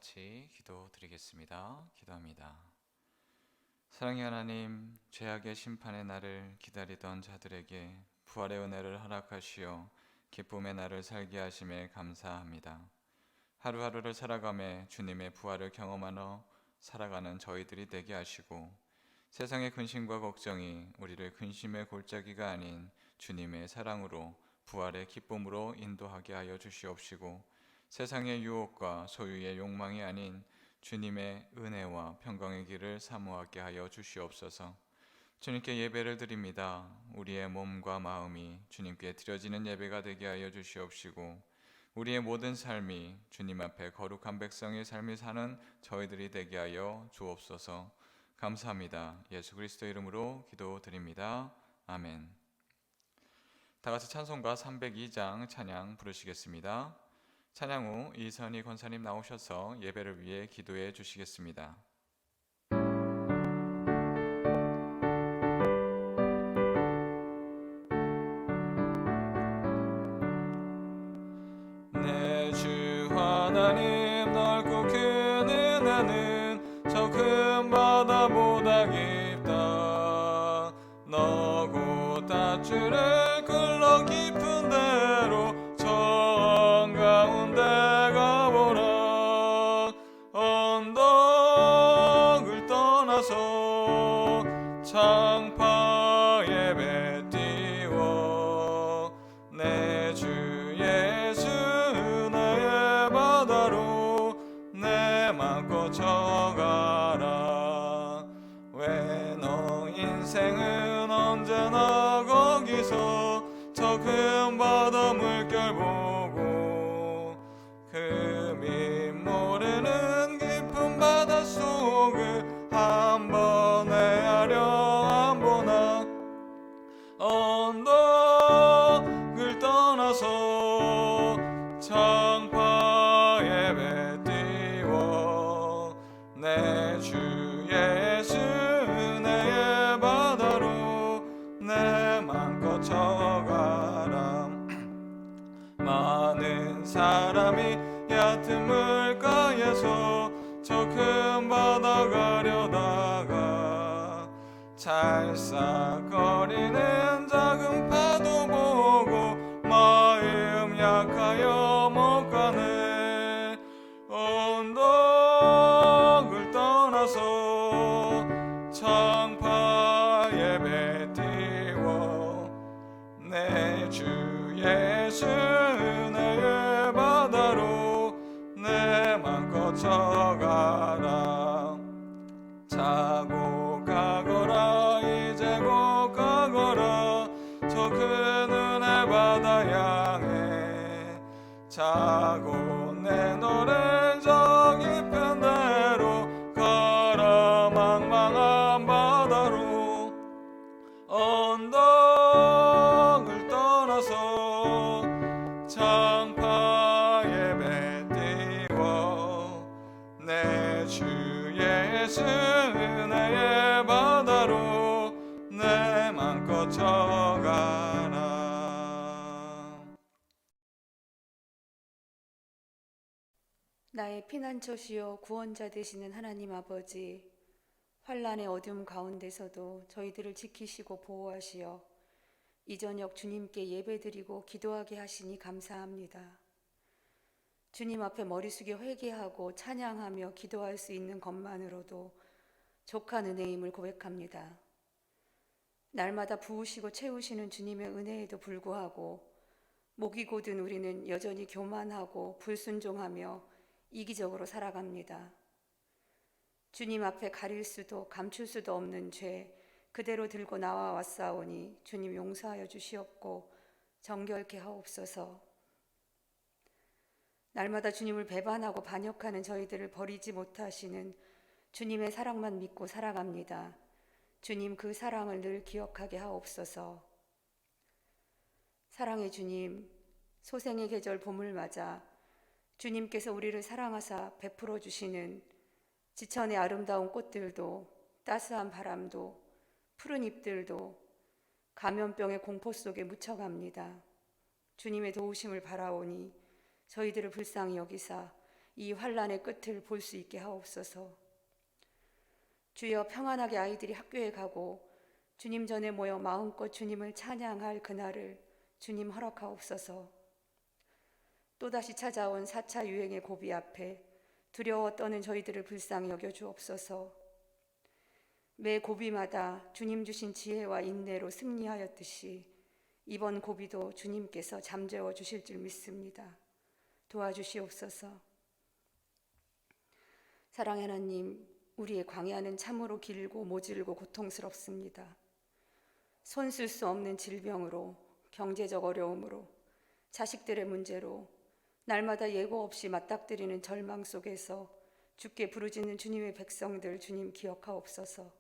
같이 기도드리겠습니다. 기도합니다. 사랑의 하나님, 죄악의 심판의 날을 기다리던 자들에게 부활의 은혜를 허락하시어 기쁨의 날을 살게 하심에 감사합니다. 하루하루를 살아가며 주님의 부활을 경험하며 살아가는 저희들이 되게 하시고, 세상의 근심과 걱정이 우리를 근심의 골짜기가 아닌 주님의 사랑으로 부활의 기쁨으로 인도하게 하여 주시옵시고, 세상의 유혹과 소유의 욕망이 아닌 주님의 은혜와 평강의 길을 사모하게 하여 주시옵소서. 주님께 예배를 드립니다. 우리의 몸과 마음이 주님께 드려지는 예배가 되게 하여 주시옵시고, 우리의 모든 삶이 주님 앞에 거룩한 백성의 삶을 사는 저희들이 되게 하여 주옵소서. 감사합니다. 예수 그리스도 이름으로 기도드립니다. 아멘. 다 같이 찬송가 302장 찬양 부르시겠습니다. 찬양 후 이선희 권사님 나오셔서 예배를 위해 기도해 주시겠습니다. 내 주 하나님, 넓고 큰 은혜는 저 큰 바다보다 깊다. 너고 닷줄을 끌러 깊은 데로 저 한가운데 가보라. 언덕을 떠나서 창파에 배 띄워 내 주 예수 은혜의 바다로 내 맘 꽂혀가라. 왜 너 인생은 언제나 거기서 저 큰 바다 물결 보고 그 밑모르는 깊은 바닷속을 한 번 헤아려 안 보나. 언덕을 떠나서 창파에 배 띄워 내 주 예수 은혜의 바다로 내 맘껏 져가라. 많은 사람이 얕은 물가에서 저 큰 바다 가려다가 찰싹거리는 작은 파도 보고 마음 약하여 못 가네. 언덕을 떠나서 창파에 배 띄워 내 주 예수 은혜의 바다로 내 맘껏 져가라. 자고 가거라, 이제 곧 가거라, 저 큰 은혜 바다 향해. 자고 내 노래 저 깊은 데로 가라, 망망한 바다로. 언덕을 떠나서 창파에 배 띄워 내 주 예수 은혜의 바다로 내 맘껏 져가라. 나의 피난처시여 구원자 되시는 하나님 아버지, 환난의 어둠 가운데서도 저희들을 지키시고 보호하시어 이 저녁 주님께 예배드리고 기도하게 하시니 감사합니다. 주님 앞에 머리 숙여 회개하고 찬양하며 기도할 수 있는 것만으로도 족한 은혜임을 고백합니다. 날마다 부으시고 채우시는 주님의 은혜에도 불구하고 목이 곧은 우리는 여전히 교만하고 불순종하며 이기적으로 살아갑니다. 주님 앞에 가릴 수도 감출 수도 없는 죄 그대로 들고 나와 왔사오니 주님 용서하여 주시옵고 정결케 하옵소서. 날마다 주님을 배반하고 반역하는 저희들을 버리지 못하시는 주님의 사랑만 믿고 살아갑니다. 주님 그 사랑을 늘 기억하게 하옵소서. 사랑의 주님, 소생의 계절 봄을 맞아 주님께서 우리를 사랑하사 베풀어 주시는 지천의 아름다운 꽃들도 따스한 바람도 푸른 잎들도 감염병의 공포 속에 묻혀갑니다. 주님의 도우심을 바라오니 저희들을 불쌍히 여기사 이 환란의 끝을 볼 수 있게 하옵소서. 주여, 평안하게 아이들이 학교에 가고 주님 전에 모여 마음껏 주님을 찬양할 그날을 주님 허락하옵소서. 또다시 찾아온 4차 유행의 고비 앞에 두려워 떠는 저희들을 불쌍히 여겨주옵소서. 매 고비마다 주님 주신 지혜와 인내로 승리하였듯이 이번 고비도 주님께서 잠재워 주실 줄 믿습니다. 도와주시옵소서. 사랑의 하나님, 우리의 광야는 참으로 길고 모질고 고통스럽습니다. 손쓸 수 없는 질병으로, 경제적 어려움으로, 자식들의 문제로 날마다 예고 없이 맞닥뜨리는 절망 속에서 주께 부르짖는 주님의 백성들 주님 기억하옵소서.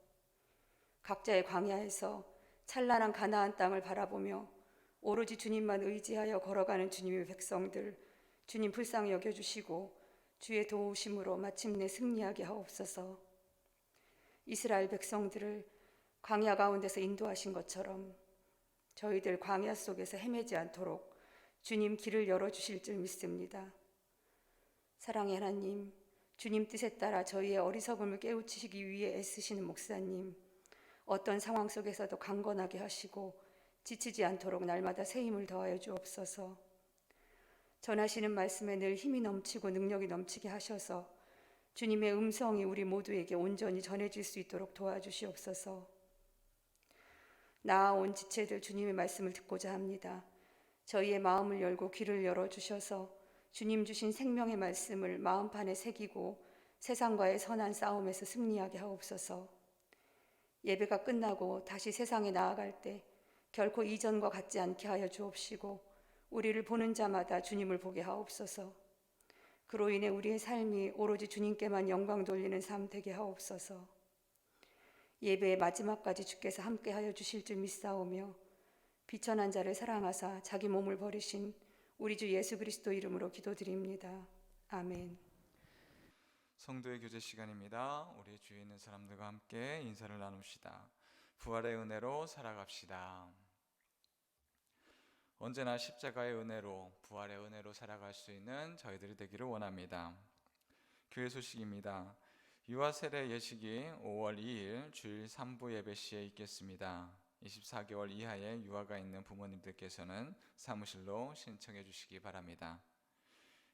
각자의 광야에서 찬란한 가나안 땅을 바라보며 오로지 주님만 의지하여 걸어가는 주님의 백성들 주님 불쌍히 여겨주시고 주의 도우심으로 마침내 승리하게 하옵소서. 이스라엘 백성들을 광야 가운데서 인도하신 것처럼 저희들 광야 속에서 헤매지 않도록 주님 길을 열어주실 줄 믿습니다. 사랑의 하나님, 주님 뜻에 따라 저희의 어리석음을 깨우치시기 위해 애쓰시는 목사님, 어떤 상황 속에서도 강건하게 하시고 지치지 않도록 날마다 새 힘을 더하여 주옵소서. 전하시는 말씀에 늘 힘이 넘치고 능력이 넘치게 하셔서 주님의 음성이 우리 모두에게 온전히 전해질 수 있도록 도와주시옵소서. 나아온 지체들 주님의 말씀을 듣고자 합니다. 저희의 마음을 열고 귀를 열어주셔서 주님 주신 생명의 말씀을 마음판에 새기고 세상과의 선한 싸움에서 승리하게 하옵소서. 예배가 끝나고 다시 세상에 나아갈 때 결코 이전과 같지 않게 하여 주옵시고 우리를 보는 자마다 주님을 보게 하옵소서. 그로 인해 우리의 삶이 오로지 주님께만 영광 돌리는 삶 되게 하옵소서. 예배의 마지막까지 주께서 함께하여 주실 줄 믿사오며 비천한 자를 사랑하사 자기 몸을 버리신 우리 주 예수 그리스도 이름으로 기도드립니다. 아멘. 성도의 교제 시간입니다. 우리 주위에 있는 사람들과 함께 인사를 나눕시다. 부활의 은혜로 살아갑시다. 언제나 십자가의 은혜로, 부활의 은혜로 살아갈 수 있는 저희들이 되기를 원합니다. 교회 소식입니다. 유아 세례 예식이 5월 2일 주일 3부 예배 시에 있겠습니다. 24개월 이하의 유아가 있는 부모님들께서는 사무실로 신청해 주시기 바랍니다.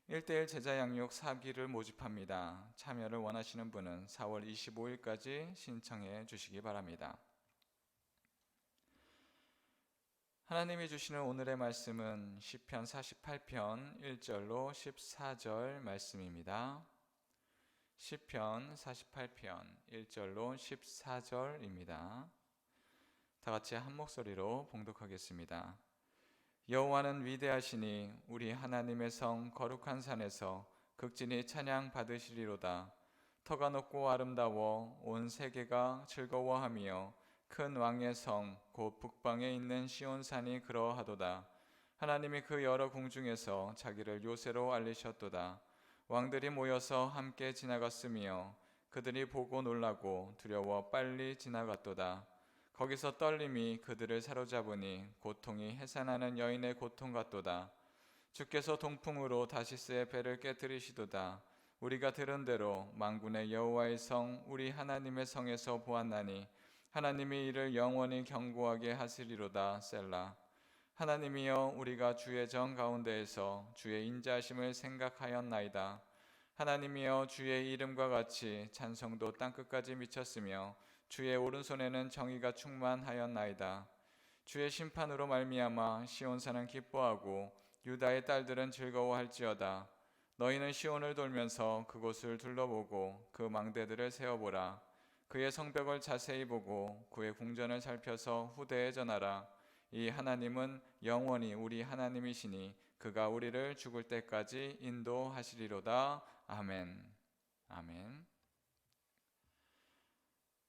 1:1 제자 양육 4기를 모집합니다. 참여를 원하시는 분은 4월 25일까지 신청해 주시기 바랍니다. 하나님이 주시는 오늘의 말씀은 시편 48편 1절로 14절 말씀입니다. 시편 48편 1절로 14절입니다. 다 같이 한 목소리로 봉독하겠습니다. 여호와는 위대하시니 우리 하나님의 성 거룩한 산에서 극진히 찬양 받으시리로다. 터가 높고 아름다워 온 세계가 즐거워하며 큰 왕의 성 곧 북방에 있는 시온산이 그러하도다. 하나님이 그 여러 궁중에서 자기를 요새로 알리셨도다. 왕들이 모여서 함께 지나갔으며 그들이 보고 놀라고 두려워 빨리 지나갔도다. 거기서 떨림이 그들을 사로잡으니 고통이 해산하는 여인의 고통 같도다. 주께서 동풍으로 다시스의 배를 깨뜨리시도다. 우리가 들은 대로 만군의 여호와의 성 우리 하나님의 성에서 보았나니 하나님이 이를 영원히 견고하게 하시리로다. 셀라. 하나님이여 우리가 주의 정 가운데에서 주의 인자하심을 생각하였나이다. 하나님이여 주의 이름과 같이 찬송도 땅끝까지 미쳤으며 주의 오른손에는 정의가 충만하였나이다. 주의 심판으로 말미암아 시온산은 기뻐하고 유다의 딸들은 즐거워할지어다. 너희는 시온을 돌면서 그곳을 둘러보고 그 망대들을 세어보라. 그의 성벽을 자세히 보고 그의 궁전을 살펴서 후대에 전하라. 이 하나님은 영원히 우리 하나님이시니 그가 우리를 죽을 때까지 인도하시리로다. 아멘. 아멘.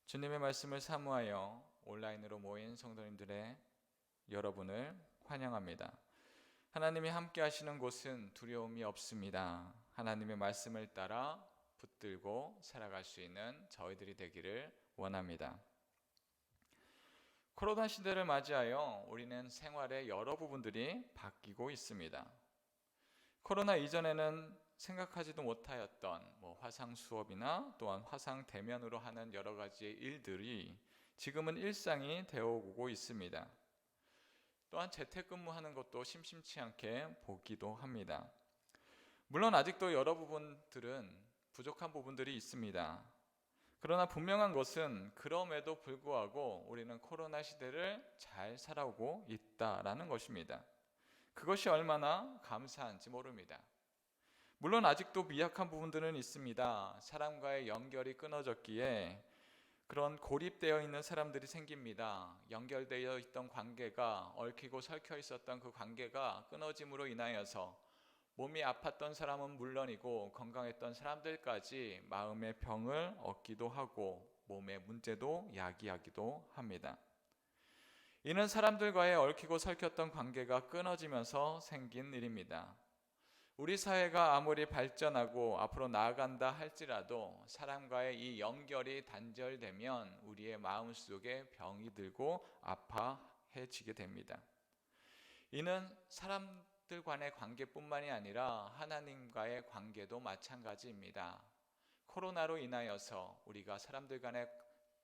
주님의 말씀을 사모하여 온라인으로 모인 성도님들의 여러분을 환영합니다. 하나님이 함께 하시는 곳은 두려움이 없습니다. 하나님의 말씀을 따라 붙들고 살아갈 수 있는 저희들이 되기를 원합니다. 코로나 시대를 맞이하여 우리는 생활의 여러 부분들이 바뀌고 있습니다. 코로나 이전에는 생각하지도 못하였던 화상 수업이나 또한 화상 대면으로 하는 여러 가지의 일들이 지금은 일상이 되어오고 있습니다. 또한 재택근무하는 것도 심심치 않게 보기도 합니다. 물론 아직도 여러 부분들은 부족한 부분들이 있습니다. 그러나 분명한 것은 그럼에도 불구하고 우리는 코로나 시대를 잘 살아오고 있다라는 것입니다. 그것이 얼마나 감사한지 모릅니다. 물론 아직도 미약한 부분들은 있습니다. 사람과의 연결이 끊어졌기에 그런 고립되어 있는 사람들이 생깁니다. 연결되어 있던 관계가 얽히고 설켜 있었던 그 관계가 끊어짐으로 인하여서 몸이 아팠던 사람은 물론이고 건강했던 사람들까지 마음의 병을 얻기도 하고 몸의 문제도 야기하기도 합니다. 이는 사람들과의 얽히고 설켰던 관계가 끊어지면서 생긴 일입니다. 우리 사회가 아무리 발전하고 앞으로 나아간다 할지라도 사람과의 이 연결이 단절되면 우리의 마음속에 병이 들고 아파해지게 됩니다. 이는 사람들 간의 관계뿐만이 아니라 하나님과의 관계도 마찬가지입니다. 코로나로 인하여서 우리가 사람들 간의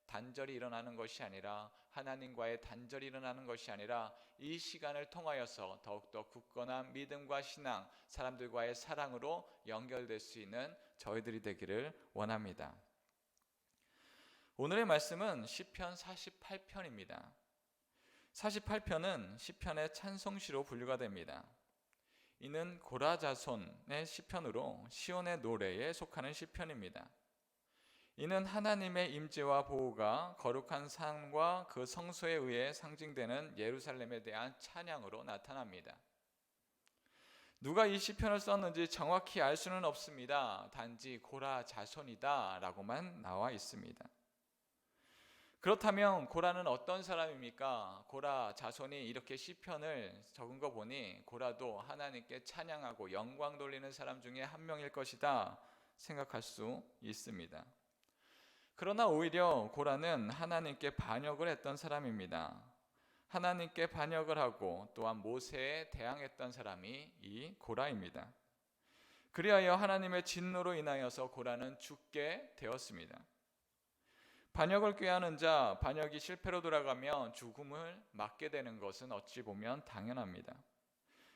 단절이 일어나는 것이 아니라 하나님과의 단절이 일어나는 것이 아니라 이 시간을 통하여서 더욱더 굳건한 믿음과 신앙, 사람들과의 사랑으로 연결될 수 있는 저희들이 되기를 원합니다. 오늘의 말씀은 시편 48편입니다. 48편은 시편의 찬송시로 분류가 됩니다. 이는 고라 자손의 시편으로 시온의 노래에 속하는 시편입니다. 이는 하나님의 임재와 보호가 거룩한 산과 그 성소에 의해 상징되는 예루살렘에 대한 찬양으로 나타납니다. 누가 이 시편을 썼는지 정확히 알 수는 없습니다. 단지 고라 자손이다 라고만 나와 있습니다. 그렇다면 고라는 어떤 사람입니까? 고라 자손이 이렇게 시편을 적은 거 보니 고라도 하나님께 찬양하고 영광 돌리는 사람 중에 한 명일 것이다 생각할 수 있습니다. 그러나 오히려 고라는 하나님께 반역을 했던 사람입니다. 하나님께 반역을 하고 또한 모세에 대항했던 사람이 이 고라입니다. 그리하여 하나님의 진노로 인하여서 고라는 죽게 되었습니다. 반역을 꾀하는 자, 반역이 실패로 돌아가면 죽음을 맞게 되는 것은 어찌 보면 당연합니다.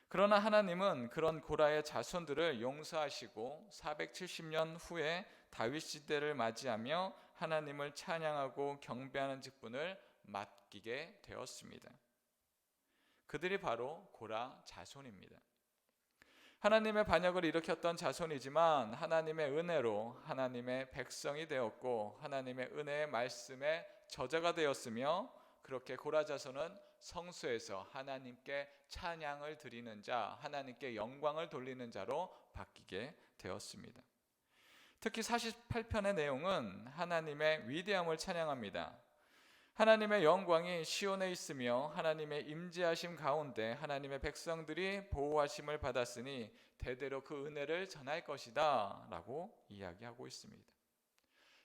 그러나 하나님은 그런 고라의 자손들을 용서하시고 470년 후에 다윗 시대를 맞이하며 하나님을 찬양하고 경배하는 직분을 맡기게 되었습니다. 그들이 바로 고라 자손입니다. 하나님의 반역을 일으켰던 자손이지만 하나님의 은혜로 하나님의 백성이 되었고 하나님의 은혜의 말씀의 저자가 되었으며 그렇게 고라 자손은 성소에서 하나님께 찬양을 드리는 자, 하나님께 영광을 돌리는 자로 바뀌게 되었습니다. 특히 48편의 내용은 하나님의 위대함을 찬양합니다. 하나님의 영광이 시온에 있으며 하나님의 임재하심 가운데 하나님의 백성들이 보호하심을 받았으니 대대로 그 은혜를 전할 것이다 라고 이야기하고 있습니다.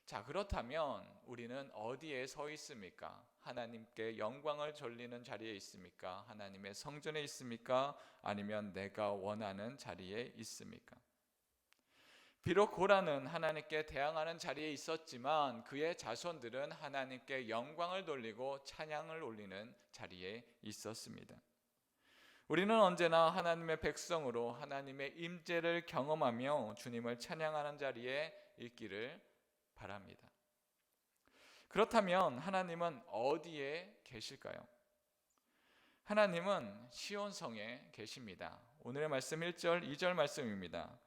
자, 그렇다면 우리는 어디에 서 있습니까? 하나님께 영광을 돌리는 자리에 있습니까? 하나님의 성전에 있습니까? 아니면 내가 원하는 자리에 있습니까? 비록 고라는 하나님께 대항하는 자리에 있었지만 그의 자손들은 하나님께 영광을 돌리고 찬양을 올리는 자리에 있었습니다. 우리는 언제나 하나님의 백성으로 하나님의 임재를 경험하며 주님을 찬양하는 자리에 있기를 바랍니다. 그렇다면 하나님은 어디에 계실까요? 하나님은 시온성에 계십니다. 오늘의 말씀 1절, 2절 말씀입니다.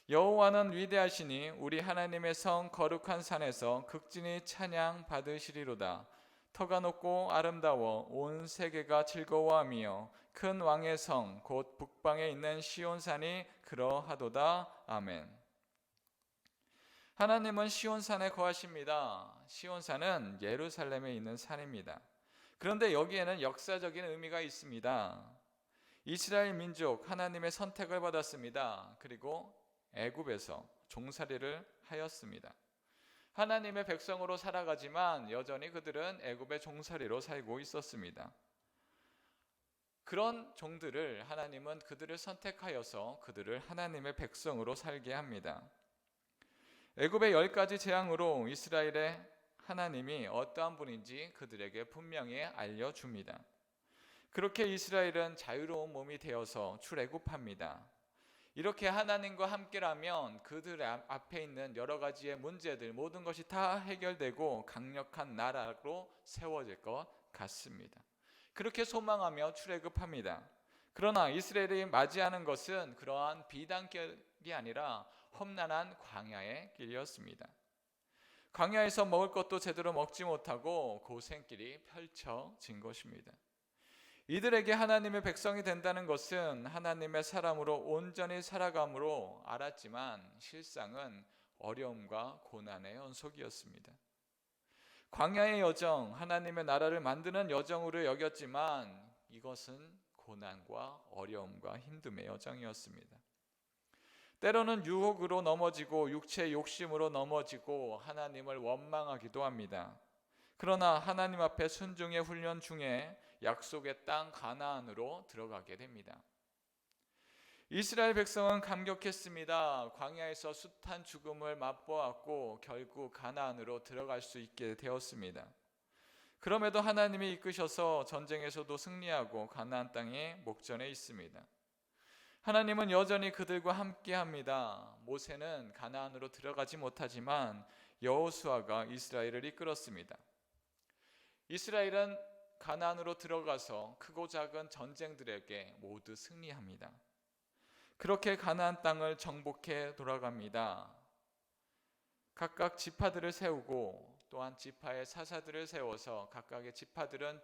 여호와는 위대하시니 우리 하나님의 성 거룩한 산에서 극진히 찬양 받으시리로다. 터가 높고 아름다워 온 세계가 즐거워하며 큰 왕의 성 곧 북방에 있는 시온산이 그러하도다. 아멘. 하나님은 시온산에 거하십니다. 시온산은 예루살렘에 있는 산입니다. 그런데 여기에는 역사적인 의미가 있습니다. 이스라엘 민족 하나님의 선택을 받았습니다. 그리고 애굽에서 종살이를 하였습니다. 하나님의 백성으로 살아가지만 여전히 그들은 애굽의 종살이로 살고 있었습니다. 그런 종들을 하나님은 그들을 선택하여서 그들을 하나님의 백성으로 살게 합니다. 애굽의 10가지 재앙으로 이스라엘의 하나님이 어떠한 분인지 그들에게 분명히 알려줍니다. 그렇게 이스라엘은 자유로운 몸이 되어서 출애굽합니다. 이렇게 하나님과 함께라면 그들 앞에 있는 여러 가지의 문제들 모든 것이 다 해결되고 강력한 나라로 세워질 것 같습니다. 그렇게 소망하며 출애굽합니다. 그러나 이스라엘이 맞이하는 것은 그러한 비단길이 아니라 험난한 광야의 길이었습니다. 광야에서 먹을 것도 제대로 먹지 못하고 고생길이 펼쳐진 것입니다. 이들에게 하나님의 백성이 된다는 것은 하나님의 사람으로 온전히 살아감으로 알았지만 실상은 어려움과 고난의 연속이었습니다. 광야의 여정, 하나님의 나라를 만드는 여정으로 여겼지만 이것은 고난과 어려움과 힘듦의 여정이었습니다. 때로는 유혹으로 넘어지고 육체의 욕심으로 넘어지고 하나님을 원망하기도 합니다. 그러나 하나님 앞에 순종의 훈련 중에 약속의 땅 가나안으로 들어가게 됩니다. 이스라엘 백성은 감격했습니다. 광야에서 숱한 죽음을 맛보았고 결국 가나안으로 들어갈 수 있게 되었습니다. 그럼에도 하나님이 이끄셔서 전쟁에서도 승리하고 가나안 땅에 목전에 있습니다. 하나님은 여전히 그들과 함께합니다. 모세는 가나안으로 들어가지 못하지만 여호수아가 이스라엘을 이끌었습니다. 이스라엘은 가나안으로 들어가서 크고 작은 전쟁들에게 모두 승리합니다. 그렇게 가나안 땅을 정복해 돌아갑니다. 각각 지파들을 세우고 또한 지파의 사사들을 세워서 각각의 지파들은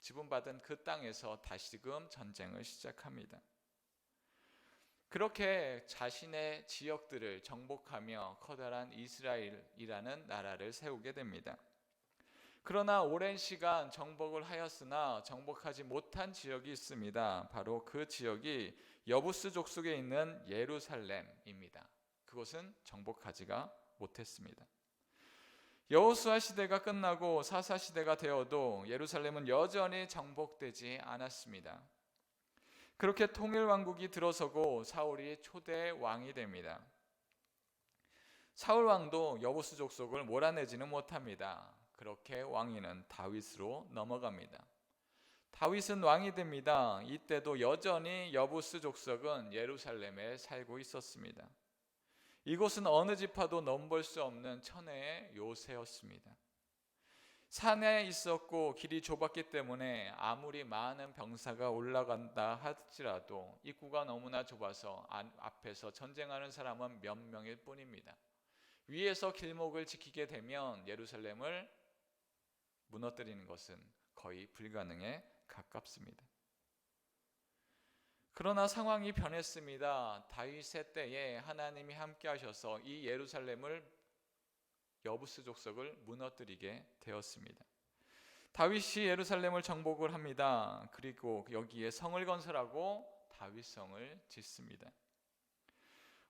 지분받은 그 땅에서 다시금 전쟁을 시작합니다. 그렇게 자신의 지역들을 정복하며 커다란 이스라엘이라는 나라를 세우게 됩니다. 그러나 오랜 시간 정복을 하였으나 정복하지 못한 지역이 있습니다. 바로 그 지역이 여부스 족속에 있는 예루살렘입니다. 그곳은 정복하지가 못했습니다. 여호수아 시대가 끝나고 사사 시대가 되어도 예루살렘은 여전히 정복되지 않았습니다. 그렇게 통일왕국이 들어서고 사울이 초대 왕이 됩니다. 사울 왕도 여부스 족속을 몰아내지는 못합니다. 그렇게 왕위는 다윗으로 넘어갑니다. 다윗은 왕이 됩니다. 이때도 여전히 여부스 족속은 예루살렘에 살고 있었습니다. 이곳은 어느 지파도 넘볼 수 없는 천혜의 요새였습니다. 산에 있었고 길이 좁았기 때문에 아무리 많은 병사가 올라간다 할지라도 입구가 너무나 좁아서 앞에서 전쟁하는 사람은 몇 명일 뿐입니다. 위에서 길목을 지키게 되면 예루살렘을 무너뜨리는 것은 거의 불가능에 가깝습니다. 그러나 상황이 변했습니다. 다윗의 때에 하나님이 함께 하셔서 이 예루살렘을 여부스 족속을 무너뜨리게 되었습니다. 다윗이 예루살렘을 정복을 합니다. 그리고 여기에 성을 건설하고 다윗성을 짓습니다.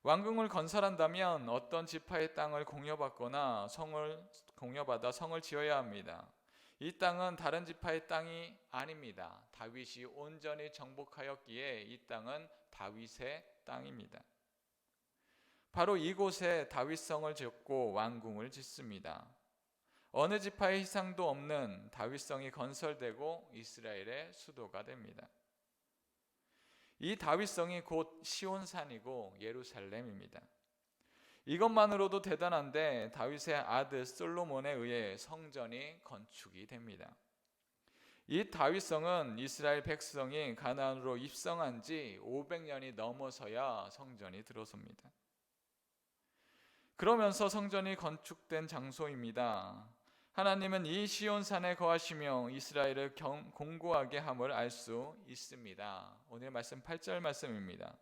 왕궁을 건설한다면 어떤 지파의 땅을 공여받거나 성을 공여받아 성을 지어야 합니다. 이 땅은 다른 지파의 땅이 아닙니다. 다윗이 온전히 정복하였기에 이 땅은 다윗의 땅입니다. 바로 이곳에 다윗성을 짓고 왕궁을 짓습니다. 어느 지파의 희상도 없는 다윗성이 건설되고 이스라엘의 수도가 됩니다. 이 다윗성이 곧 시온산이고 예루살렘입니다. 이것만으로도 대단한데 다윗의 아들 솔로몬에 의해 성전이 건축이 됩니다. 이 다윗성은 이스라엘 백성이 가나안으로 입성한 지 500년이 넘어서야 성전이 들어섭니다. 그러면서 성전이 건축된 장소입니다. 하나님은 이 시온산에 거하시며 이스라엘을 공고하게 함을 알 수 있습니다. 오늘 말씀 8절 말씀입니다.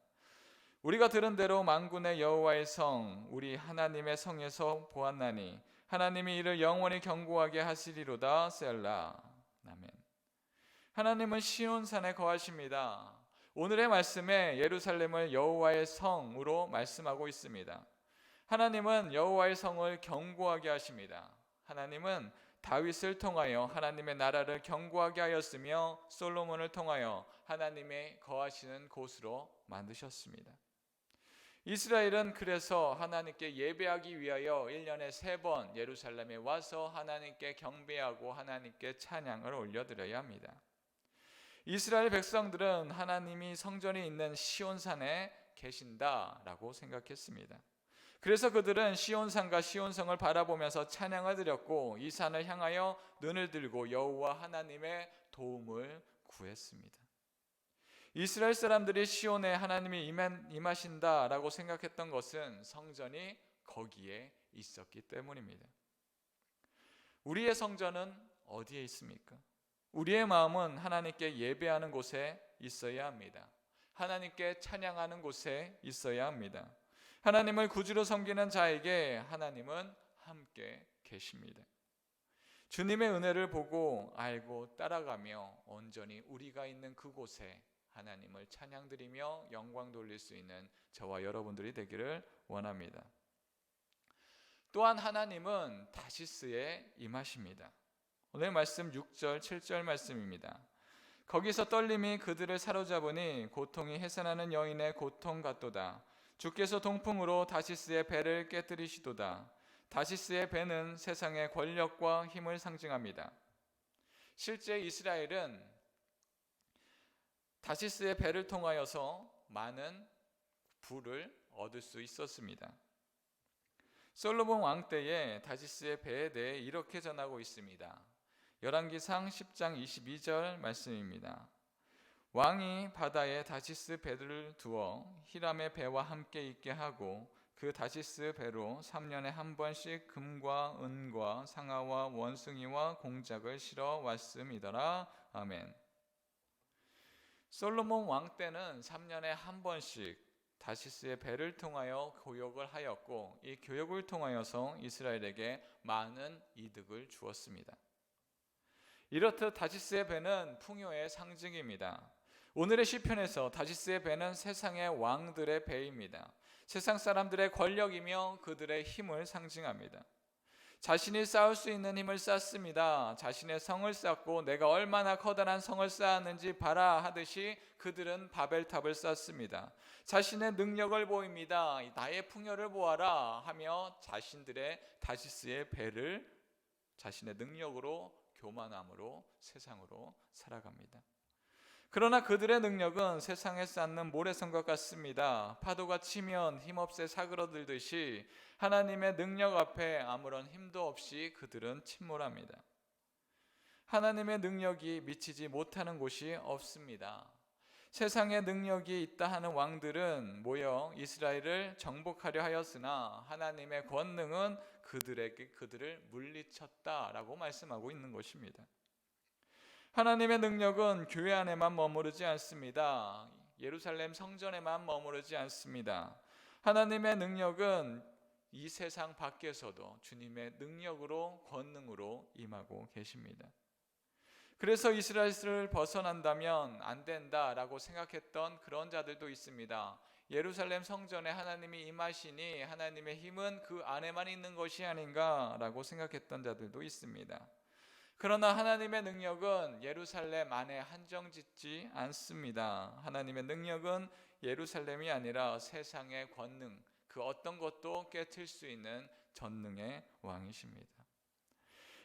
우리가 들은 대로 만군의 여호와의 성 우리 하나님의 성에서 보았나니 하나님이 이를 영원히 견고하게 하시리로다. 셀라. 아멘. 하나님은 시온산에 거하십니다. 오늘의 말씀에 예루살렘을 여호와의 성으로 말씀하고 있습니다. 하나님은 여호와의 성을 견고하게 하십니다. 하나님은 다윗을 통하여 하나님의 나라를 견고하게 하였으며 솔로몬을 통하여 하나님의 거하시는 곳으로 만드셨습니다. 이스라엘은 그래서 하나님께 예배하기 위하여 1년에 3번 예루살렘에 와서 하나님께 경배하고 하나님께 찬양을 올려드려야 합니다. 이스라엘 백성들은 하나님이 성전이 있는 시온산에 계신다라고 생각했습니다. 그래서 그들은 시온산과 시온성을 바라보면서 찬양을 드렸고 이 산을 향하여 눈을 들고 여호와 하나님의 도움을 구했습니다. 이스라엘 사람들이 시온에 하나님이 임하신다라고 생각했던 것은 성전이 거기에 있었기 때문입니다. 우리의 성전은 어디에 있습니까? 우리의 마음은 하나님께 예배하는 곳에 있어야 합니다. 하나님께 찬양하는 곳에 있어야 합니다. 하나님을 구주로 섬기는 자에게 하나님은 함께 계십니다. 주님의 은혜를 보고 알고 따라가며 온전히 우리가 있는 그곳에 하나님을 찬양드리며 영광 돌릴 수 있는 저와 여러분들이 되기를 원합니다. 또한 하나님은 다시스에 임하십니다. 오늘 말씀 6절 7절 말씀입니다. 거기서 떨림이 그들을 사로잡으니 고통이 해산하는 여인의 고통 같도다. 주께서 동풍으로 다시스의 배를 깨뜨리시도다. 다시스의 배는 세상의 권력과 힘을 상징합니다. 실제 이스라엘은 다시스의 배를 통하여서 많은 부를 얻을 수 있었습니다. 솔로몬 왕 때에 다시스의 배에 대해 이렇게 전하고 있습니다. 열왕기상 10장 22절 말씀입니다. 왕이 바다에 다시스 배를 두어 히람의 배와 함께 있게 하고 그 다시스 배로 3년에 한 번씩 금과 은과 상아와 원숭이와 공작을 실어 왔음이더라. 아멘. 솔로몬 왕 때는 3년에 한 번씩 다시스의 배를 통하여 교역을 하였고 이 교역을 통하여서 이스라엘에게 많은 이득을 주었습니다. 이렇듯 다시스의 배는 풍요의 상징입니다. 오늘의 시편에서 다시스의 배는 세상의 왕들의 배입니다. 세상 사람들의 권력이며 그들의 힘을 상징합니다. 자신이 쌓을 수 있는 힘을 쌓습니다. 자신의 성을 쌓고 내가 얼마나 커다란 성을 쌓았는지 봐라 하듯이 그들은 바벨탑을 쌓습니다. 자신의 능력을 보입니다. 나의 풍요를 보아라 하며 자신들의 다시스의 배를 자신의 능력으로 교만함으로 세상으로 살아갑니다. 그러나 그들의 능력은 세상에 쌓는 모래성과 같습니다. 파도가 치면 힘없이 사그러들듯이 하나님의 능력 앞에 아무런 힘도 없이 그들은 침몰합니다. 하나님의 능력이 미치지 못하는 곳이 없습니다. 세상에 능력이 있다 하는 왕들은 모여 이스라엘을 정복하려 하였으나 하나님의 권능은 그들을 물리쳤다라고 말씀하고 있는 것입니다. 하나님의 능력은 교회 안에만 머무르지 않습니다. 예루살렘 성전에만 머무르지 않습니다. 하나님의 능력은 이 세상 밖에서도 주님의 능력으로 권능으로 임하고 계십니다. 그래서 이스라엘을 벗어난다면 안 된다라고 생각했던 그런 자들도 있습니다. 예루살렘 성전에 하나님이 임하시니 하나님의 힘은 그 안에만 있는 것이 아닌가라고 생각했던 자들도 있습니다. 그러나 하나님의 능력은 예루살렘 안에 한정짓지 않습니다. 하나님의 능력은 예루살렘이 아니라 세상의 권능, 그 어떤 것도 깨트릴 수 있는 전능의 왕이십니다.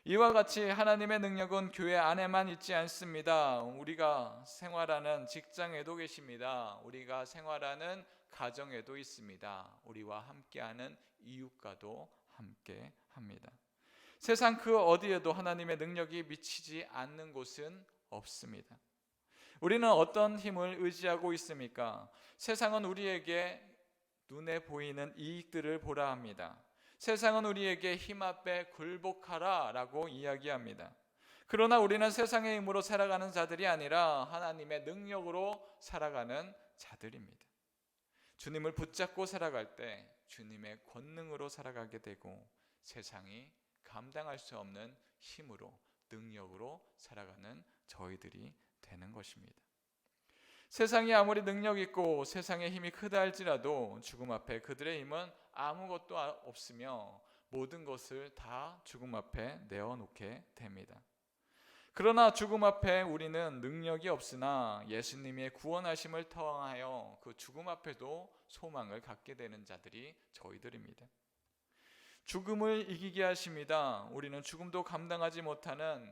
이와 같이 하나님의 능력은 교회 안에만 있지 않습니다. 우리가 생활하는 직장에도 계십니다. 우리가 생활하는 가정에도 있습니다. 우리와 함께하는 이웃과도 함께합니다. 세상 그 어디에도 하나님의 능력이 미치지 않는 곳은 없습니다. 우리는 어떤 힘을 의지하고 있습니까? 세상은 우리에게 눈에 보이는 이익들을 보라 합니다. 세상은 우리에게 힘 앞에 굴복하라 라고 이야기합니다. 그러나 우리는 세상의 힘으로 살아가는 자들이 아니라 하나님의 능력으로 살아가는 자들입니다. 주님을 붙잡고 살아갈 때 주님의 권능으로 살아가게 되고 세상이 감당할 수 없는 힘으로 능력으로 살아가는 저희들이 되는 것입니다. 세상이 아무리 능력 있고 세상의 힘이 크다 할지라도 죽음 앞에 그들의 힘은 아무것도 없으며 모든 것을 다 죽음 앞에 내어놓게 됩니다. 그러나 죽음 앞에 우리는 능력이 없으나 예수님의 구원하심을 통하여 그 죽음 앞에도 소망을 갖게 되는 자들이 저희들입니다. 죽음을 이기게 하십니다. 우리는 죽음도 감당하지 못하는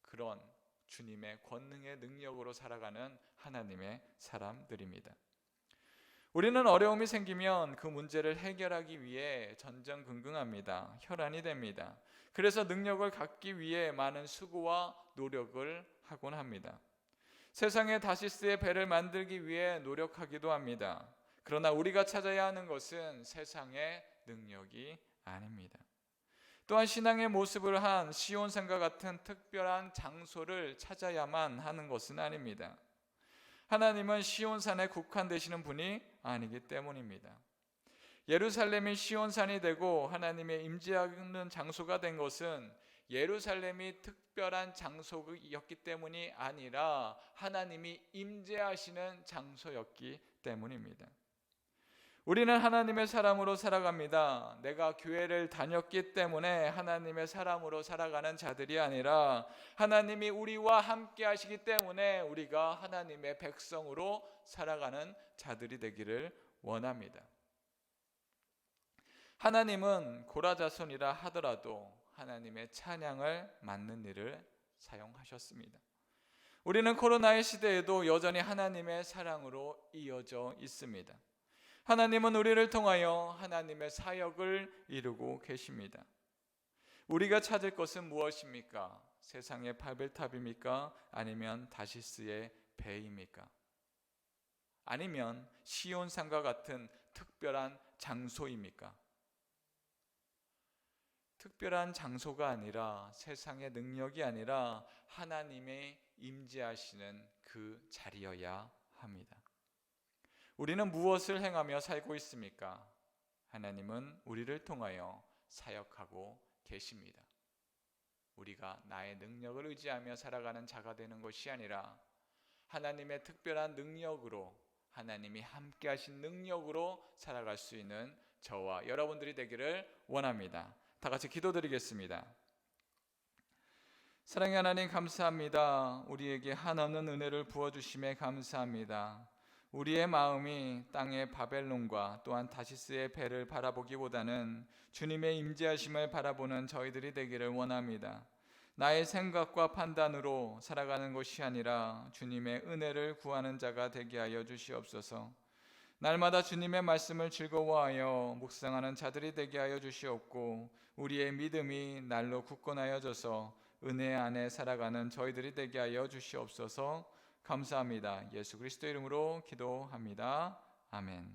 그런 주님의 권능의 능력으로 살아가는 하나님의 사람들입니다. 우리는 어려움이 생기면 그 문제를 해결하기 위해 전전긍긍합니다. 혈안이 됩니다. 그래서 능력을 갖기 위해 많은 수고와 노력을 하곤 합니다. 세상에 다시스의 배를 만들기 위해 노력하기도 합니다. 그러나 우리가 찾아야 하는 것은 세상의 능력이 아닙니다. 또한 신앙의 모습을 한 시온산과 같은 특별한 장소를 찾아야만 하는 것은 아닙니다. 하나님은 시온산에 국한되시는 분이 아니기 때문입니다. 예루살렘이 시온산이 되고 하나님의 임재하는 장소가 된 것은 예루살렘이 특별한 장소였기 때문이 아니라 하나님이 임재하시는 장소였기 때문입니다. 우리는 하나님의 사람으로 살아갑니다. 내가 교회를 다녔기 때문에 하나님의 사람으로 살아가는 자들이 아니라 하나님이 우리와 함께 하시기 때문에 우리가 하나님의 백성으로 살아가는 자들이 되기를 원합니다. 하나님은 고라자손이라 하더라도 하나님의 찬양을 맡는 일을 사용하셨습니다. 우리는 코로나의 시대에도 여전히 하나님의 사랑으로 이어져 있습니다. 하나님은 우리를 통하여 하나님의 사역을 이루고 계십니다. 우리가 찾을 것은 무엇입니까? 세상의 바벨탑입니까? 아니면 다시스의 배입니까? 아니면 시온산과 같은 특별한 장소입니까? 특별한 장소가 아니라 세상의 능력이 아니라 하나님의 임재하시는 그 자리여야 합니다. 우리는 무엇을 행하며 살고 있습니까? 하나님은 우리를 통하여 사역하고 계십니다. 우리가 나의 능력을 의지하며 살아가는 자가 되는 것이 아니라 하나님의 특별한 능력으로, 하나님이 함께 하신 능력으로 살아갈 수 있는 저와 여러분들이 되기를 원합니다. 다 같이 기도드리겠습니다. 사랑의 하나님, 감사합니다. 우리에게 한없는 은혜를 부어주심에 감사합니다. 우리의 마음이 땅의 바벨론과 또한 다시스의 배를 바라보기보다는 주님의 임재하심을 바라보는 저희들이 되기를 원합니다. 나의 생각과 판단으로 살아가는 것이 아니라 주님의 은혜를 구하는 자가 되게 하여 주시옵소서. 날마다 주님의 말씀을 즐거워하여 묵상하는 자들이 되게 하여 주시옵고 우리의 믿음이 날로 굳건하여져서 은혜 안에 살아가는 저희들이 되게 하여 주시옵소서. 감사합니다. 예수 그리스도 이름으로 기도합니다. 아멘.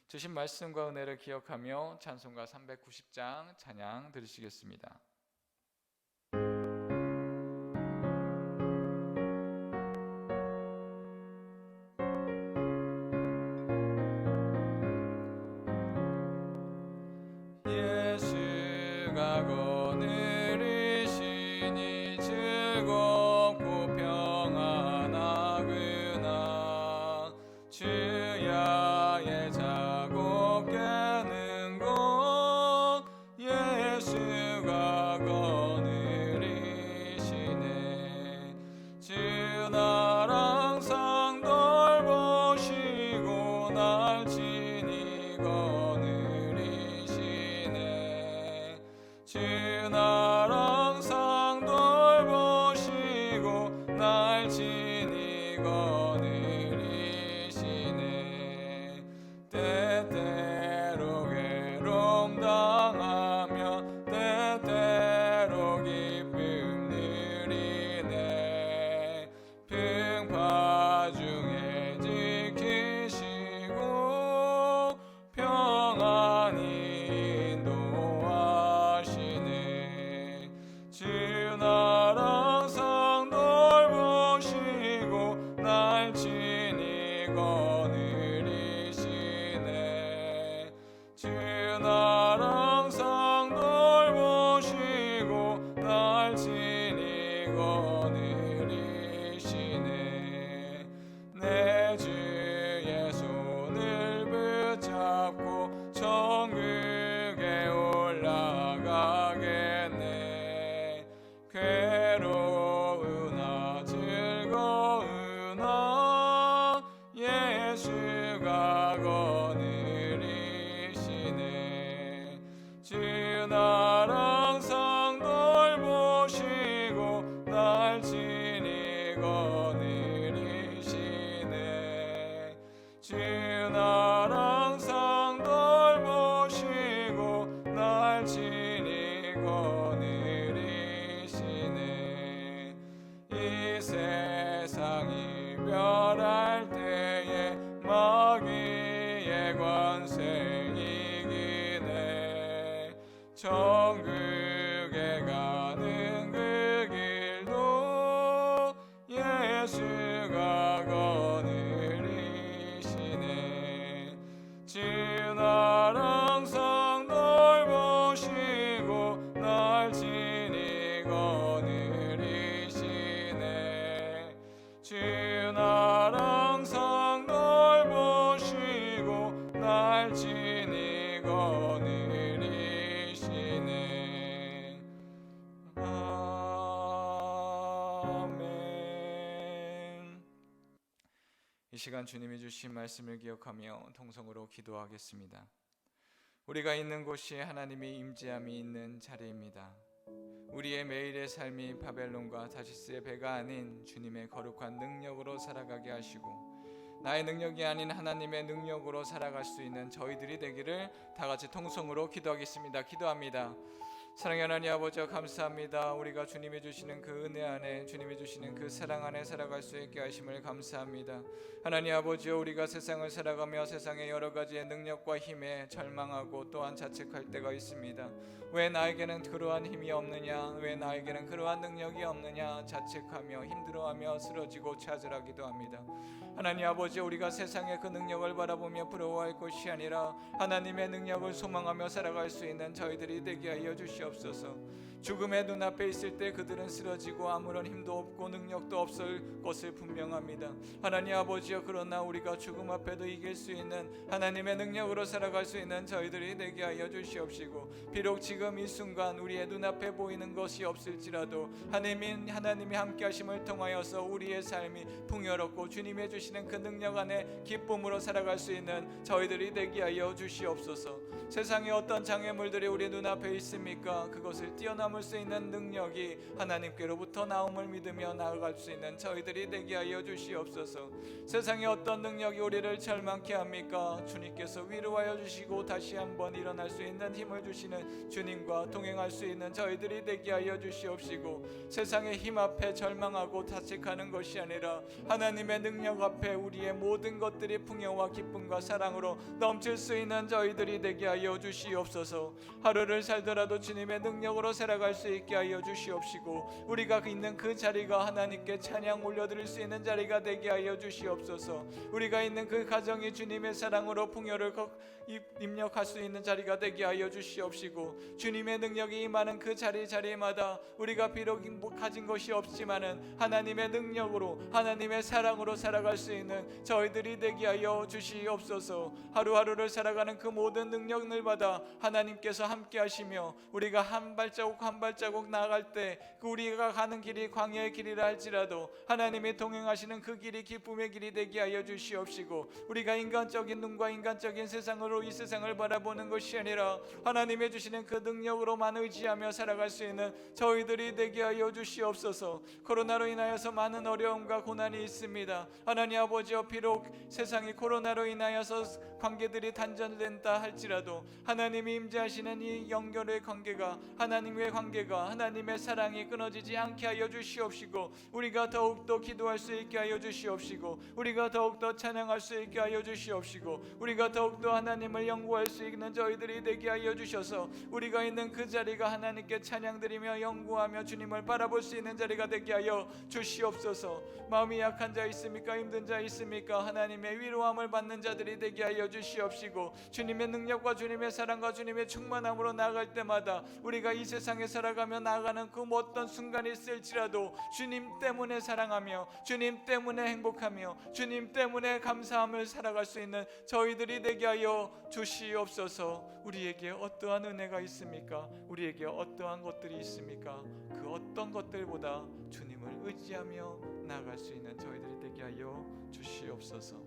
주신 말씀과 은혜를 기억하며 찬송가 390장 찬양 들으시겠습니다. 예수가 거느리시니 즐겁고 평안하구나. 주야의 자고 깨는 곳 예수가 거느리시네. 주 나랑 항상 돌보시고 날 친히 거느리시네. 주 나랑 항상 돌보시고 날 친히 거느리시네. 때때로 괴로움 당하며 때때로 기쁨 누리네. 풍파 중에 지키시고 평안히 인도하시네. 주 나랑 항상 돌보시고 날 친히 거느리시네. 주 나랑 항상 돌보시고 날 친히 거느리시네. 내 주의 손을 붙잡고 천국 날 지니고 느리시네. 이 세상이 멸할 때에 마귀의 권세 이기네. 천국에 가는 그 길도 예수가 거느리시네. 지날 항상 널 보시고 날 친히 거느리시네. 지날 항상 널 보시고 날 친히 거느리시네. 아멘. 이 시간 주님이 주신 말씀을 기억하며 통성으로 기도하겠습니다. 우리가 있는 곳이 하나님의 임재함이 있는 자리입니다. 우리의 매일의 삶이 바벨론과 다시스의 배가 아닌 주님의 거룩한 능력으로 살아가게 하시고, 나의 능력이 아닌 하나님의 능력으로 살아갈 수 있는 저희들이 되기를 다 같이 통성으로 기도하겠습니다. 기도합니다. 사랑의 하나님 아버지, 감사합니다. 우리가 주님이 주시는 그 은혜 안에, 주님이 주시는 그 사랑 안에 살아갈 수 있게 하심을 감사합니다. 하나님 아버지, 우리가 세상을 살아가며 세상의 여러 가지의 능력과 힘에 절망하고 또한 자책할 때가 있습니다. 왜 나에게는 그러한 힘이 없느냐, 왜 나에게는 그러한 능력이 없느냐 자책하며 힘들어하며 쓰러지고 좌절하기도 합니다. 하나님 아버지, 우리가 세상의 그 능력을 바라보며 부러워할 것이 아니라 하나님의 능력을 소망하며 살아갈 수 있는 저희들이 되게 하여 주시옵소서. 죽음의 눈앞에 있을 때 그들은 쓰러지고 아무런 힘도 없고 능력도 없을 것을 분명합니다. 하나님 아버지여, 그러나 우리가 죽음 앞에도 이길 수 있는 하나님의 능력으로 살아갈 수 있는 저희들이 되게 하여 주시옵시고, 비록 지금 이 순간 우리의 눈앞에 보이는 것이 없을지라도 하나님이 함께 하심을 통하여서 우리의 삶이 풍요롭고 주님의 주시는 그 능력 안에 기쁨으로 살아갈 수 있는 저희들이 되게 하여 주시옵소서. 세상에 어떤 장애물들이 우리 눈앞에 있습니까? 그것을 뛰어넘을 수 있는 능력이 하나님께로부터 나옴을 믿으며 나아갈 수 있는 저희들이 되게 하여 주시옵소서. 세상에 어떤 능력이 우리를 절망케 합니까? 주님께서 위로하여 주시고 다시 한번 일어날 수 있는 힘을 주시는 주님과 동행할 수 있는 저희들이 되게 하여 주시옵시고, 세상의 힘 앞에 절망하고 자책하는 것이 아니라 하나님의 능력 앞에 우리의 모든 것들이 풍요와 기쁨과 사랑으로 넘칠 수 있는 저희들이 되게 하여 주시옵소서. 하루를 살더라도 주님의 능력으로 살아갈 수 있게 하여 주시옵시고, 우리가 있는 그 자리가 하나님께 찬양 올려드릴 수 있는 자리가 되게 하여 주시옵소서. 우리가 있는 그 가정이 주님의 사랑으로 풍요를 입력할 수 있는 자리가 되게 하여 주시옵시고, 주님의 능력이 임하는 그 자리마다 우리가 비록 가진 것이 없지만은 하나님의 능력으로, 하나님의 사랑으로 살아갈 수 있는 저희들이 되게 하여 주시옵소서. 하루하루를 살아가는 그 모든 능력들마다 하나님께서 함께 하시며, 우리가 한 발자국 한 발자국 나아갈 때 그 우리가 가는 길이 광야의 길이라 할지라도 하나님이 동행하시는 그 길이 기쁨의 길이 되게 하여 주시옵시고, 우리가 인간적인 눈과 인간적인 세상으로 이 세상을 바라보는 것이 아니라 하나님의 주시는 그 능력으로만 의지하며 살아갈 수 있는 저희들이 되게 하여 주시옵소서. 코로나로 인하여서 많은 어려움과 고난이 있습니다. 하나님 아버지여, 비록 세상이 코로나로 인하여서 관계들이 단절된다 할지라도 하나님이 임재하시는 이 연결의 관계가, 하나님의 관계가, 하나님의 사랑이 끊어지지 않게 하여 주시옵시고, 우리가 더욱더 기도할 수 있게 하여 주시옵시고, 우리가 더욱더 찬양할 수 있게 하여 주시옵시고, 우리가 더욱더 하나님을 연구할 수 있는 저희들이 되게 하여 주셔서 우리가 있는 그 자리가 하나님께 찬양드리며 연구하며 주님을 바라볼 수 있는 자리가 되게 하여 주시옵소서. 마음이 약한 자 있습니까? 힘든 자 있습니까? 하나님의 위로함을 받는 자들이 되게 하여 주시옵시고, 주님의 능력과 주님의 사랑과 주님의 충만함으로 나아갈 때마다 우리가 이 세상에 살아가며 나아가는 그 어떤 순간이 있을지라도 주님 때문에 사랑하며 주님 때문에 행복하며 주님 때문에 감사함을 살아갈 수 있는 저희들이 되게 하여 주시옵소서. 우리에게 어떠한 은혜가 있습니까? 우리에게 어떠한 것들이 있습니까? 그 어떤 것들보다 주님을 의지하며 나아갈 수 있는 저희들이 되게 하여 주시옵소서.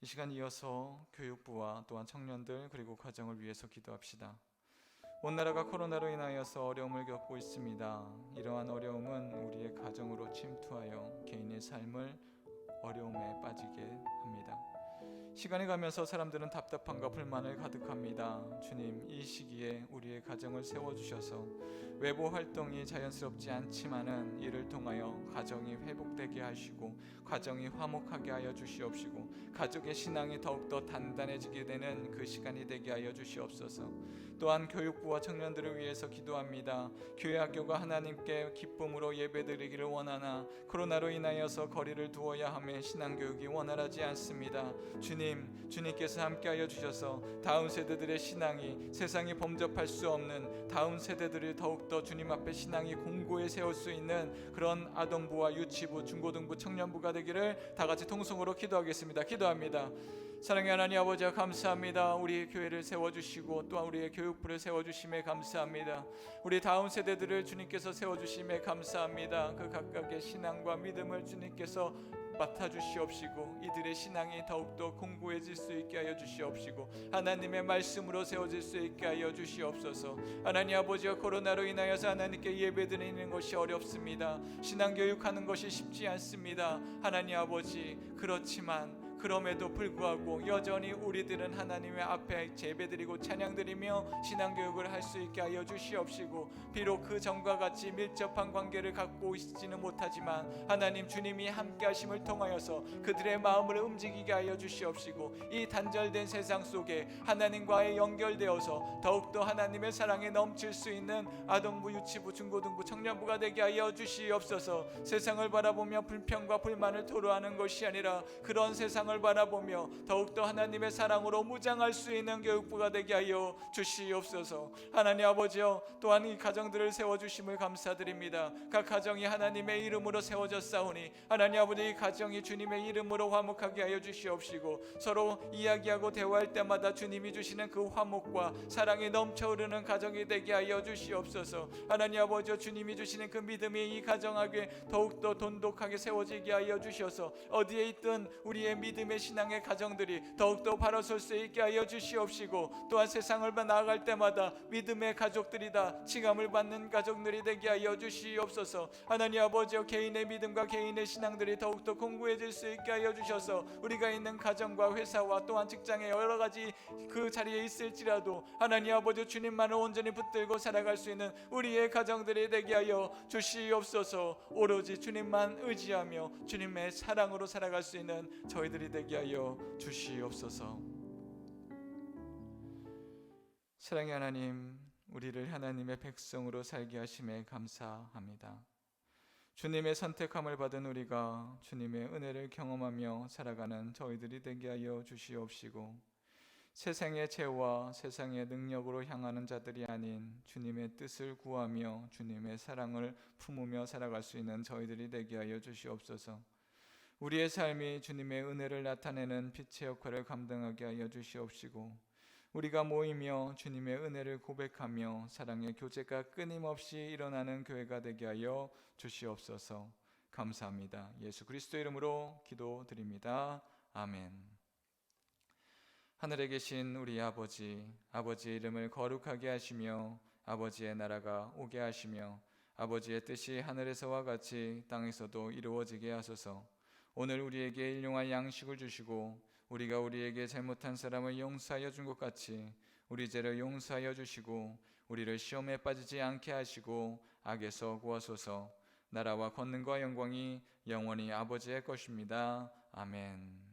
이 시간 이어서 교육부와 또한 청년들 그리고 가정을 위해서 기도합시다. 온 나라가 코로나로 인하여서 어려움을 겪고 있습니다. 이러한 어려움은 우리의 가정으로 침투하여 개인의 삶을 어려움에 빠지게 합니다. 시간이 가면서 사람들은 답답함과 불만을 가득합니다. 주님, 이 시기에 우리의 가정을 세워주셔서 외부 활동이 자연스럽지 않지만은 이를 통하여 가정이 회복되게 하시고 가정이 화목하게 하여 주시옵시고 가족의 신앙이 더욱더 단단해지게 되는 그 시간이 되게 하여 주시옵소서. 또한 교육부와 청년들을 위해서 기도합니다. 교회 학교가 하나님께 기쁨으로 예배드리기를 원하나 코로나로 인하여서 거리를 두어야 하며 신앙교육이 원활하지 않습니다. 주님께서 함께하여 주셔서 다음 세대들의 신앙이 세상이 범접할 수 없는 다음 세대들을 더욱더 주님 앞에 신앙이 공고히 세울 수 있는 그런 아동부와 유치부, 중고등부, 청년부가 되기를 다 같이 통성으로 기도하겠습니다. 기도합니다. 사랑의 하나님 아버지, 감사합니다. 우리 교회를 세워주시고 또한 우리의 교육부를 세워주심에 감사합니다. 우리 다음 세대들을 주님께서 세워주심에 감사합니다. 그 각각의 신앙과 믿음을 주님께서 맡아주시옵시고 이들의 신앙이 더욱더 공고해질 수 있게 하여 주시옵시고 하나님의 말씀으로 세워질 수 있게 하여 주시옵소서. 하나님 아버지와 코로나로 인하여서 하나님께 예배드리는 것이 어렵습니다. 신앙교육하는 것이 쉽지 않습니다. 하나님 아버지, 그렇지만 그럼에도 불구하고 여전히 우리들은 하나님의 앞에 예배드리고 찬양드리며 신앙교육을 할 수 있게 하여 주시옵시고 비록 그 전과 같이 밀접한 관계를 갖고 있지는 못하지만 하나님 주님이 함께 하심을 통하여서 그들의 마음을 움직이게 하여 주시옵시고 이 단절된 세상 속에 하나님과의 연결되어서 더욱더 하나님의 사랑에 넘칠 수 있는 아동부, 유치부, 중고등부, 청년부가 되게 하여 주시옵소서. 세상을 바라보며 불평과 불만을 토로하는 것이 아니라 그런 세상을 바라보며 더욱더 하나님의 사랑으로 무장할 수 있는 교육부가 되게 하여 주시옵소서. 하나님 아버지여, 또한 이 가정들을 세워주심을 감사드립니다. 각 가정이 하나님의 이름으로 세워졌사오니 하나님 아버지, 이 가정이 주님의 이름으로 화목하게 하여 주시옵시고 서로 이야기하고 대화할 때마다 주님이 주시는 그 화목과 사랑이 넘쳐 흐르는 가정이 되게 하여 주시옵소서. 하나님 아버지여, 주님이 주시는 그 믿음이 이 가정에게 더욱더 돈독하게 세워지게 하여 주셔서 어디에 있든 우리의 믿음의 신앙의 가정들이 더욱더 바로설 수 있게 하여 주시옵시고 또한 세상을 나아갈 때마다 믿음의 가족들이다 칭함을 받는 가족들이 되게 하여 주시옵소서. 하나님 아버지여, 개인의 믿음과 개인의 신앙들이 더욱더 공고해질 수 있게 하여 주셔서 우리가 있는 가정과 회사와 또한 직장의 여러 가지 그 자리에 있을지라도 하나님 아버지 주님만을 온전히 붙들고 살아갈 수 있는 우리의 가정들이 되게 하여 주시옵소서. 오로지 주님만 의지하며 주님의 사랑으로 살아갈 수 있는 저희들이 되게 하여 주시옵소서. 사랑의 하나님, 우리를 하나님의 백성으로 살게 하심에 감사합니다. 주님의 선택함을 받은 우리가 주님의 은혜를 경험하며 살아가는 저희들이 되게 하여 주시옵시고 세상의 죄와 세상의 능력으로 향하는 자들이 아닌 주님의 뜻을 구하며 주님의 사랑을 품으며 살아갈 수 있는 저희들이 되게 하여 주시옵소서. 우리의 삶이 주님의 은혜를 나타내는 빛의 역할을 감당하게 하여 주시옵시고 우리가 모이며 주님의 은혜를 고백하며 사랑의 교제가 끊임없이 일어나는 교회가 되게 하여 주시옵소서. 감사합니다. 예수 그리스도 이름으로 기도드립니다. 아멘. 하늘에 계신 우리 아버지의 이름을 거룩하게 하시며 아버지의 나라가 오게 하시며 아버지의 뜻이 하늘에서와 같이 땅에서도 이루어지게 하소서. 오늘 우리에게 일용할 양식을 주시고 우리가 우리에게 잘못한 사람을 용서하여 준 것 같이 우리 죄를 용서하여 주시고 우리를 시험에 빠지지 않게 하시고 악에서 구하소서. 나라와 권능과 영광이 영원히 아버지의 것입니다. 아멘.